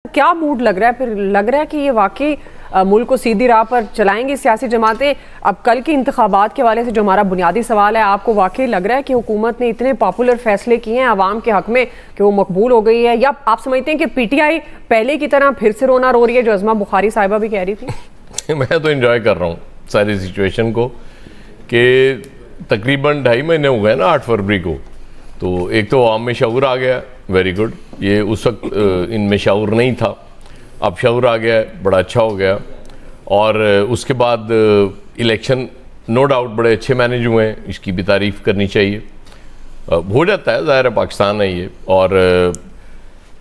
क्या मूड लग रहा है? फिर लग रहा है कि ये वाकई मुल्क को सीधी राह पर चलाएंगी सियासी जमातें? अब कल के इंतखाबात के हवाले से जो हमारा बुनियादी सवाल है, आपको वाकई लग रहा है कि हुकूमत ने इतने पॉपुलर फैसले किए हैं आवाम के हक में कि वो मकबूल हो गई है, या आप समझते हैं कि पीटीआई पहले की तरह फिर से रोना रो रही है, जो अज़मा बुखारी साहिबा भी कह रही थी? मैं तो एंजॉय कर रहा हूँ सारी सिचुएशन को कि तकरीबन 2.5 महीने हो गए ना 8 फरवरी को, तो एक तो आवाम में शऊर आ गया, वेरी गुड। ये उस वक्त इनमें शऊर नहीं था, अब शऊर आ गया, बड़ा अच्छा हो गया। और उसके बाद इलेक्शन नो डाउट बड़े अच्छे मैनेज हुए हैं, इसकी भी तारीफ़ करनी चाहिए। हो जाता है, ज़ाहिर है पाकिस्तान है ये। और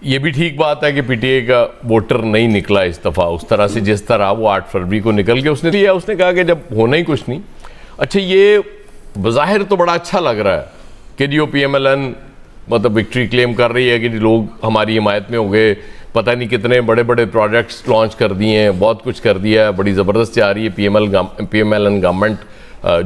ये भी ठीक बात है कि पीटीआई का वोटर नहीं निकला इस दफ़ा उस तरह से जिस तरह वो 8 फरवरी को निकल के उसने दिया। उसने कहा कि जब होना ही कुछ नहीं। अच्छा, ये बज़ाहिर तो बड़ा अच्छा लग रहा है कि जो PMLN मतलब विक्ट्री क्लेम कर रही है कि लोग हमारी हिमायत में हो गए, पता नहीं कितने बड़े बड़े प्रोजेक्ट्स लॉन्च कर दिए हैं, बहुत कुछ कर दिया है, बड़ी ज़बरदस्त जा रही है PMLN गवर्नमेंट।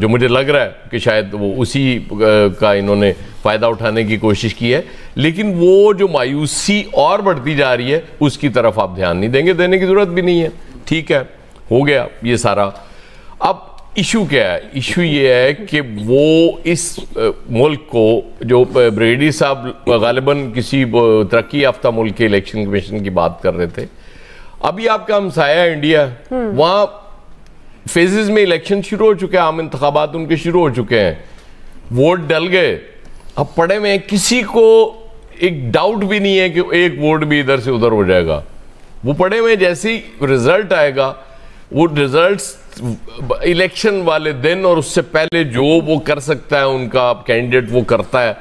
जो मुझे लग रहा है कि शायद वो उसी का इन्होंने फ़ायदा उठाने की कोशिश की है। लेकिन वो जो मायूसी और बढ़ती जा रही है उसकी तरफ आप ध्यान नहीं देंगे, देने की ज़रूरत भी नहीं है। ठीक है, हो गया ये सारा। अब इशू क्या है? इशू ये है कि वो इस मुल्क को, जो ब्रेडी साहब गालिबन किसी तरक्की याफ्ता मुल्क के इलेक्शन कमीशन की बात कर रहे थे, अभी आपका हमसाया इंडिया, वहाँ फेजेस में इलेक्शन शुरू हो चुके हैं, आम इंतखाबात उनके शुरू हो चुके हैं, वोट डल गए। अब पड़े में किसी को एक डाउट भी नहीं है कि एक वोट भी इधर से उधर हो जाएगा। वो पड़े में जैसे ही रिजल्ट आएगा, वो रिजल्ट्स इलेक्शन वाले दिन और उससे पहले जो वो कर सकता है उनका कैंडिडेट वो करता है।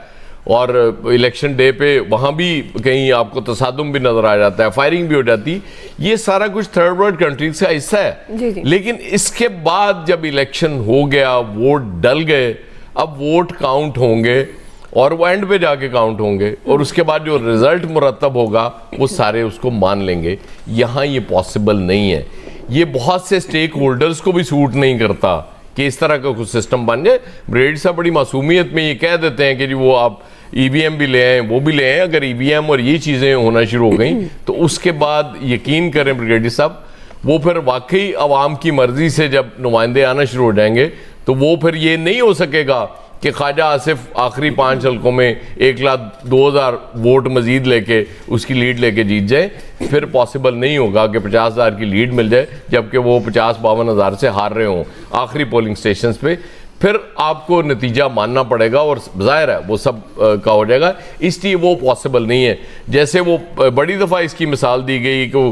और इलेक्शन डे पे वहाँ भी कहीं आपको तसादुम भी नजर आ जाता है, फायरिंग भी हो जाती। ये सारा कुछ थर्ड वर्ल्ड कंट्रीज का हिस्सा है। जी। लेकिन इसके बाद जब इलेक्शन हो गया, वोट डल गए, अब वोट काउंट होंगे और वो एंड पे जाके काउंट होंगे और उसके बाद जो रिजल्ट मुरतब होगा वो सारे उसको मान लेंगे। यहाँ ये पॉसिबल नहीं है। ये बहुत से स्टेक होल्डर्स को भी सूट नहीं करता कि इस तरह का कुछ सिस्टम बन जाए। ब्रेड साहब बड़ी मासूमियत में ये कह देते हैं कि जी वो आप EVM भी ले आए, वो भी ले आए। अगर EVM और ये चीज़ें होना शुरू हो गई तो उसके बाद यकीन करें ब्रिगेडियर साहब, वो फिर वाकई अवाम की मर्जी से जब नुमाइंदे आना शुरू हो जाएंगे तो वो फिर ये नहीं हो सकेगा कि ख्वाजा आसिफ आखिरी 5 हल्कों में 1,02,000 वोट मजीद लेके उसकी लीड लेके जीत जाए। फिर पॉसिबल नहीं होगा कि 50,000 की लीड मिल जाए जबकि वो 50-52 से हार रहे हों आखिरी पोलिंग स्टेशंस पे। फिर आपको नतीजा मानना पड़ेगा और ज़ाहिर है वो सब का हो जाएगा। इसलिए वो पॉसिबल नहीं है। जैसे वो बड़ी दफ़ा इसकी मिसाल दी गई कि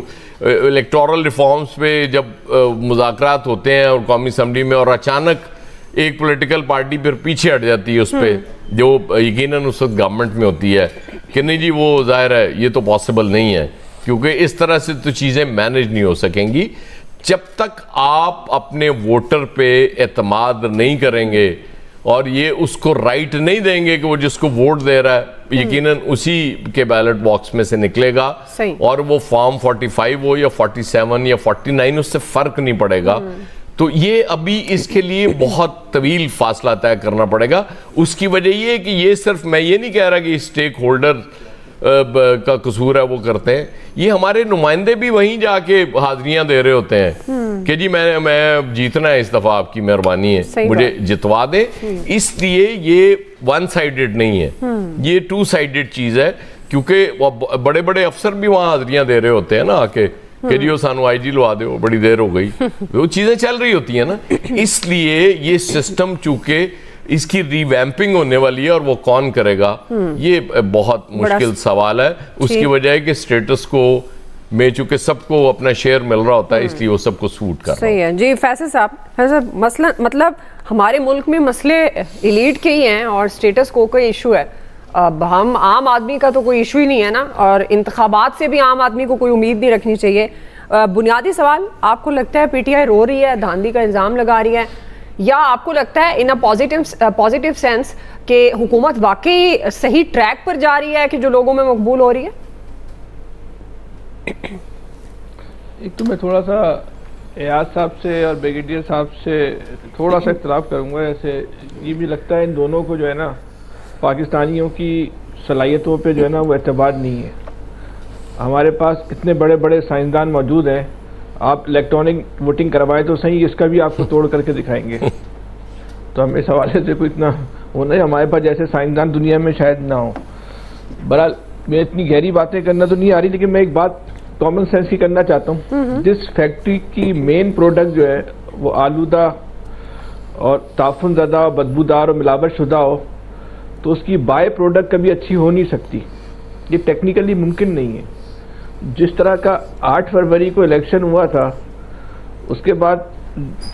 इलेक्टोरल रिफॉर्म्स पे जब मुज़ाकरात होते हैं और कौमी असम्बली में, और अचानक एक पॉलिटिकल पार्टी फिर पीछे हट जाती है उस पर, जो यकीनन उस वक्त गवर्नमेंट में होती है, कि नहीं जी वो ज़ाहिर है ये तो पॉसिबल नहीं है, क्योंकि इस तरह से तो चीज़ें मैनेज नहीं हो सकेंगी जब तक आप अपने वोटर पे एतमाद नहीं करेंगे और ये उसको राइट नहीं देंगे कि वो जिसको वोट दे रहा है यकीनन उसी के बैलेट बॉक्स में से निकलेगा। और वो फॉर्म 45 हो या 47 या 49, उससे फ़र्क नहीं पड़ेगा। तो ये अभी इसके लिए बहुत तवील फासला तय करना पड़ेगा। उसकी वजह ये है कि ये सिर्फ, मैं ये नहीं कह रहा कि स्टेक होल्डर का कसूर है वो करते हैं, ये हमारे नुमाइंदे भी वहीं जाके हाजिरियां दे रहे होते हैं कि जी मैं जीतना है इस दफ़ा, आपकी मेहरबानी है मुझे जितवा दे। इसलिए ये वन साइडेड नहीं है, ये 2 साइडेड चीज़ है, क्योंकि बड़े बड़े अफसर भी वहाँ हाजिरियां दे रहे होते हैं ना आके कि जी वो सानू IG लवा दो, बड़ी देर हो गई। वो चीज़ें चल रही होती हैं ना। इसलिए ये सिस्टम चूंकि इसकी रिवैम्पिंग होने वाली है और वो कौन करेगा, ये बहुत मुश्किल सवाल है। उसकी वजह है कि स्टेटस को में चूंकि सबको अपना शेयर मिल रहा होता है, इसलिए वो सबको सूट कर सही है। जी फैसल साहब, मसला मतलब हमारे मुल्क में मसले एलीट के ही हैं और स्टेटस को कोई इशू है। अब हम आम आदमी का तो कोई इशू ही नहीं है ना, और इंतखाबात से भी आम आदमी को कोई उम्मीद नहीं रखनी चाहिए। बुनियादी सवाल, आपको लगता है पीटीआई रो रही है, धांधली का इल्ज़ाम लगा रही है, या आपको लगता है इन अ पॉजिटिव सेंस कि हुकूमत वाकई सही ट्रैक पर जा रही है कि जो लोगों में मकबूल हो रही है? एक तो मैं थोड़ा सा एयाज साहब से और ब्रिगेडियर साहब से थोड़ा सा इख्तलाफ करूँगा। ऐसे ये भी लगता है इन दोनों को जो है ना पाकिस्तानियों की सलाहियतों पे जो है ना वो एतबार नहीं है। हमारे पास इतने बड़े बड़े साइंसदान मौजूद हैं, आप इलेक्ट्रॉनिक वोटिंग करवाएं तो सही, इसका भी आपको तोड़ करके दिखाएंगे। तो हम इस हवाले से कोई इतना वो नहीं, हमारे पास जैसे साइंसदान दुनिया में शायद ना हो। बहरहाल मैं इतनी गहरी बातें करना तो नहीं आ रही, लेकिन मैं एक बात कॉमन सेंस की करना चाहता हूँ। जिस फैक्ट्री की मेन प्रोडक्ट जो है वो आलूदा और ताफुन ज़दा, बदबूदार और मिलावट शुदा हो, तो उसकी बाय प्रोडक्ट कभी अच्छी हो नहीं सकती। ये टेक्निकली मुमकिन नहीं है। जिस तरह का 8 फरवरी को इलेक्शन हुआ था, उसके बाद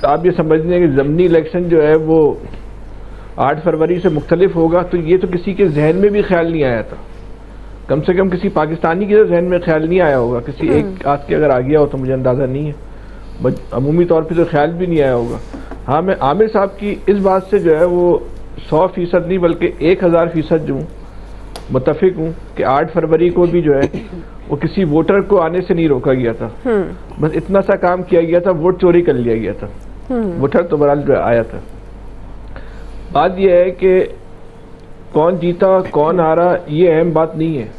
आप ये समझ लें कि ज़मनी इलेक्शन जो है वो 8 फरवरी से मुख्तलिफ होगा, तो ये तो किसी के जहन में भी ख्याल नहीं आया था। कम से कम किसी पाकिस्तानी के जहन में ख्याल नहीं आया होगा, किसी एक आध के अगर आ गया हो तो मुझे अंदाज़ा नहीं है, अमूमी तौर पे तो ख्याल भी नहीं आया होगा। हाँ, मैं आमिर साहब की इस बात से जो है वो 100% नहीं बल्कि 1000% जो हूँ मुत्तफिक हूँ कि 8 फरवरी को भी जो है वो किसी वोटर को आने से नहीं रोका गया था। बस इतना सा काम किया गया था, वोट चोरी कर लिया गया था। वोटर तो बहरहाल जो आया था। बात यह है कि कौन जीता कौन हारा ये अहम बात नहीं है।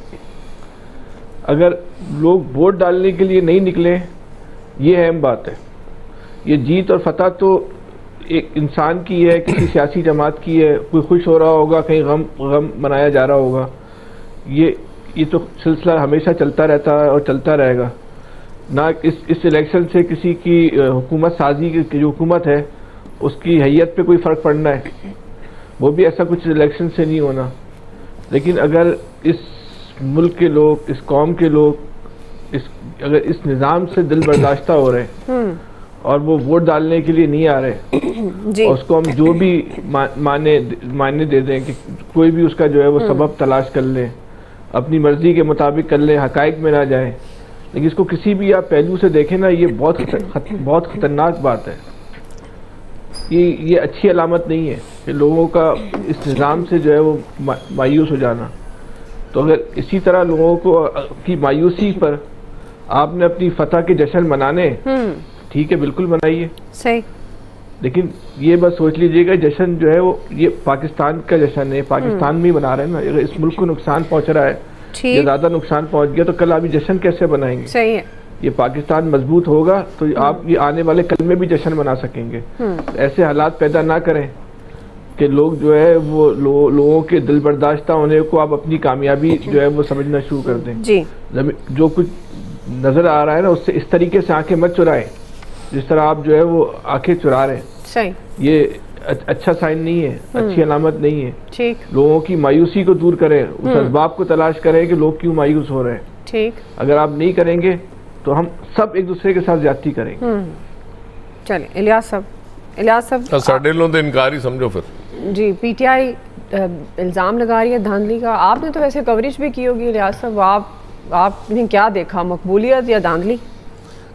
अगर लोग वोट डालने के लिए नहीं निकले, ये अहम बात है। ये जीत और फतह तो एक इंसान की है, किसी सियासी जमात की है। कोई खुश हो रहा होगा, कहीं गम मनाया जा रहा होगा। ये तो सिलसिला हमेशा चलता रहता है और चलता रहेगा ना। इस इलेक्शन से किसी की हुकूमत साजी की जो हुकूमत है उसकी हैयत पे कोई फ़र्क पड़ना है, वो भी ऐसा कुछ इलेक्शन से नहीं होना। लेकिन अगर इस मुल्क के लोग, इस कौम के लोग अगर इस निज़ाम से दिल बर्दाश्ता हो रहे हैं और वो वोट डालने के लिए नहीं आ रहे और उसको हम जो भी माने दे दें कि कोई भी उसका जो है वो सबब तलाश कर लें, अपनी मर्जी के मुताबिक कर लें, हकाइक में ना जाएं, लेकिन इसको किसी भी आप पहलू से देखें ना, ये बहुत ख़तरनाक बात है। ये अच्छी अलामत नहीं है कि लोगों का इस निज़ाम से जो है वो मायूस हो जाना। तो अगर इसी तरह लोगों को की मायूसी पर आपने अपनी फतह के जश्न मनाने, ठीक है, बिल्कुल मनाइए, सही। लेकिन ये बस सोच लीजिएगा, जश्न जो है वो ये पाकिस्तान का जश्न है, पाकिस्तान में ही बना रहे हैं ना। अगर इस मुल्क को नुकसान पहुंच रहा है या ज़्यादा नुकसान पहुंच गया तो कल आप जश्न कैसे बनाएंगे? सही है। ये पाकिस्तान मजबूत होगा तो आप ये आने वाले कल में भी जश्न मना सकेंगे। ऐसे हालात पैदा ना करें कि लोग जो है वो लोगों के दिल बर्दाश्ता होने को आप अपनी कामयाबी जो है वो समझना शुरू कर दें। जी। जो कुछ नजर आ रहा है ना, उससे इस तरीके से आंखें मत चुराएं जिस तरह आप जो है वो आंखें चुरा रहे हैं। सही। ये अच्छा साइन नहीं है, अच्छी अलामत नहीं है। ठीक। लोगों की मायूसी को दूर करें, उस असबाब को तलाश करें कि लोग क्यों मायूस हो रहे हैं। ठीक। अगर आप नहीं करेंगे तो हम सब एक दूसरे के साथ ज्यादती करेंगे। चलिए इलियास साहब साढ़े लोग तो इनकार ही समझो फिर। जी, पीटीआई इल्ज़ाम लगा रही है धांधली का। आपने तो वैसे कवरेज भी की होगी इलियास साहब, आपने क्या देखा, मकबूलियत या धांधली?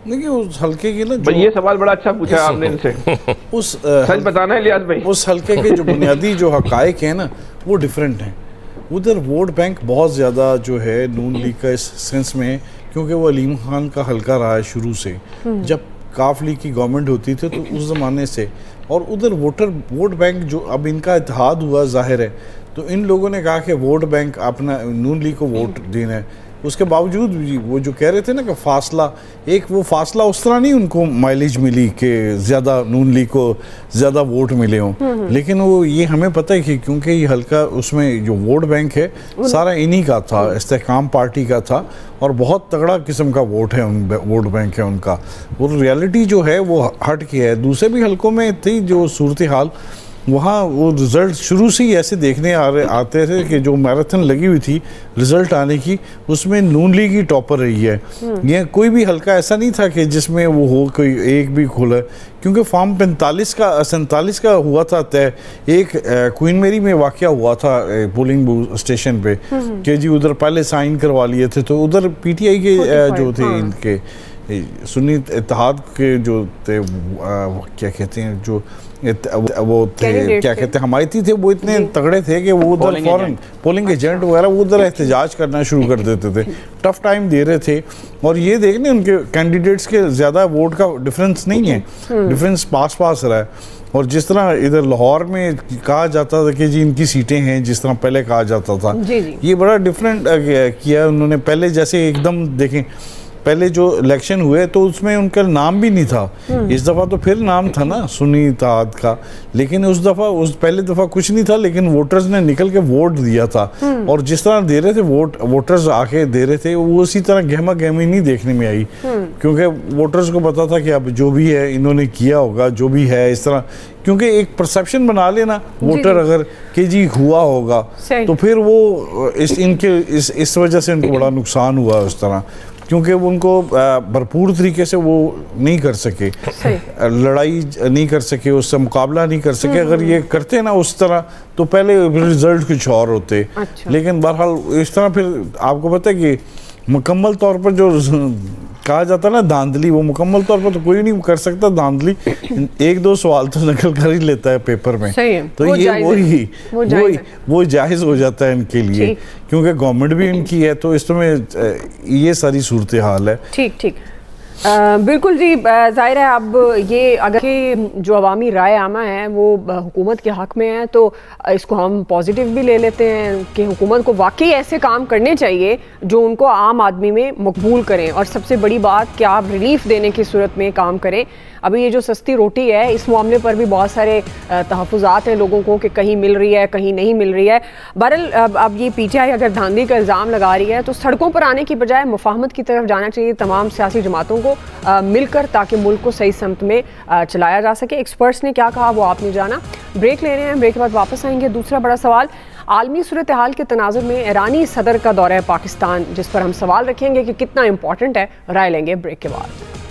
देखिए उस हल्के की ना, ये सवाल बड़ा अच्छा पूछा आपने इनसे। उस सच बताना है इलियास भाई, उस हल्के के जो बुनियादी जो हकायक है ना वो डिफरेंट हैं। उधर वोट बैंक बहुत ज़्यादा जो है नून लीग का इस सेंस में, क्योंकि वो अलीम खान का हल्का रहा है शुरू से, जब काफ लीग की गवर्नमेंट होती थी तो उस ज़माने से। और उधर वोट बैंक जो अब इनका इत्तेहाद हुआ जाहिर है, तो इन लोगों ने कहा कि वोट बैंक अपना नून लीग को वोट देना है। उसके बावजूद भी वो जो कह रहे थे ना कि फासला, वो फासला उस तरह नहीं उनको माइलेज मिली कि ज़्यादा नून लीग को ज़्यादा वोट मिले हों, लेकिन वो ये हमें पता है कि क्योंकि ये हल्का उसमें जो वोट बैंक है सारा इन्हीं का था, इस्तेहकाम पार्टी का था, और बहुत तगड़ा किस्म का वोट बैंक है उनका। और रियलिटी जो है वो हट के है। दूसरे भी हल्कों में थी जो सूरत हाल, वहाँ वो रिज़ल्ट शुरू से ही ऐसे देखने आते थे कि जो मैराथन लगी हुई थी रिज़ल्ट आने की, उसमें नून लीग ही टॉपर रही है। ये कोई भी हल्का ऐसा नहीं था कि जिसमें वो हो कोई एक भी खुला, क्योंकि फॉर्म 47 का हुआ था तय। एक क्वीन मेरी में वाक़या हुआ था पोलिंग स्टेशन पे कि जी उधर पहले साइन करवा लिए थे, तो उधर पीटीआई के जो थे इनके सुन्नी इत्तेहाद के जो थे क्या कहते हैं, जो वो थे क्या कहते हैं हमायती थे, वो इतने तगड़े थे कि वो उधर फॉरेन पोलिंग एजेंट वगैरह वो उधर एहतजाज करना शुरू कर देते थे, टफ टाइम दे रहे थे। और ये देखने उनके कैंडिडेट्स के ज़्यादा वोट का डिफरेंस नहीं है, डिफरेंस पास रहा है। और जिस तरह इधर लाहौर में कहा जाता था कि जी इनकी सीटें हैं, जिस तरह पहले कहा जाता था, ये बड़ा डिफरेंट किया उन्होंने। पहले जैसे एकदम देखें, पहले जो इलेक्शन हुए तो उसमें उनका नाम भी नहीं था, इस दफ़ा तो फिर नाम था ना सुन्नी इत्तेहाद का, लेकिन उस पहले दफ़ा कुछ नहीं था, लेकिन वोटर्स ने निकल के वोट दिया था। और जिस तरह दे रहे थे वोटर्स आके दे रहे थे, वो उसी तरह गहमा गहमी नहीं देखने में आई, क्योंकि वोटर्स को पता था कि अब जो भी है इन्होंने किया होगा, जो भी है इस तरह, क्योंकि एक परसेप्शन बना लेना वोटर अगर कि जी हुआ होगा, तो फिर वो इस वजह से उनको बड़ा नुकसान हुआ उस तरह, क्योंकि उनको भरपूर तरीके से वो नहीं कर सके, लड़ाई नहीं कर सके, उससे मुकाबला नहीं कर सके। अगर ये करते ना उस तरह तो पहले रिजल्ट कुछ और होते। लेकिन बहरहाल इस तरह फिर आपको पता है कि मुकम्मल तौर पर जो कहा जाता है ना धांधली, वो मुकम्मल तौर पर तो कोई नहीं कर सकता धांधली, एक दो सवाल तो नकल कर ही लेता है पेपर में, तो वो ये वो जायज़ हो जाता है इनके लिए, क्योंकि गवर्नमेंट भी इनकी है, तो इसमें ये सारी सूरत हाल है। ठीक बिल्कुल जी, ज़ाहिर है अब ये अगर जो अवामी राय आमा है वो हुकूमत के हक़ में है, तो इसको हम पॉजिटिव भी ले लेते हैं कि हुकूमत को वाकई ऐसे काम करने चाहिए जो उनको आम आदमी में मकबूल करें। और सबसे बड़ी बात कि आप रिलीफ देने की सूरत में काम करें। अभी ये जो सस्ती रोटी है, इस मामले पर भी बहुत सारे तहफ़्फ़ुज़ात हैं लोगों को कि कहीं मिल रही है, कहीं नहीं मिल रही है। बहरहाल अब ये पीटीआई अगर धांधली का इल्ज़ाम लगा रही है, तो सड़कों पर आने की बजाय मुफाहमत की तरफ जाना चाहिए तमाम सियासी जमातों को मिलकर, ताकि मुल्क को सही समत में चलाया जा सके। एक्सपर्ट्स ने क्या कहा वो आपने जाना। ब्रेक ले रहे हैं, ब्रेक के बाद वापस आएंगे। दूसरा बड़ा सवाल, आलमी सूरत हाल के तनाजुर में ईरानी सदर का दौरा है पाकिस्तान, जिस पर हम सवाल रखेंगे कि कितना इंपॉर्टेंट है। राय लेंगे ब्रेक के बाद।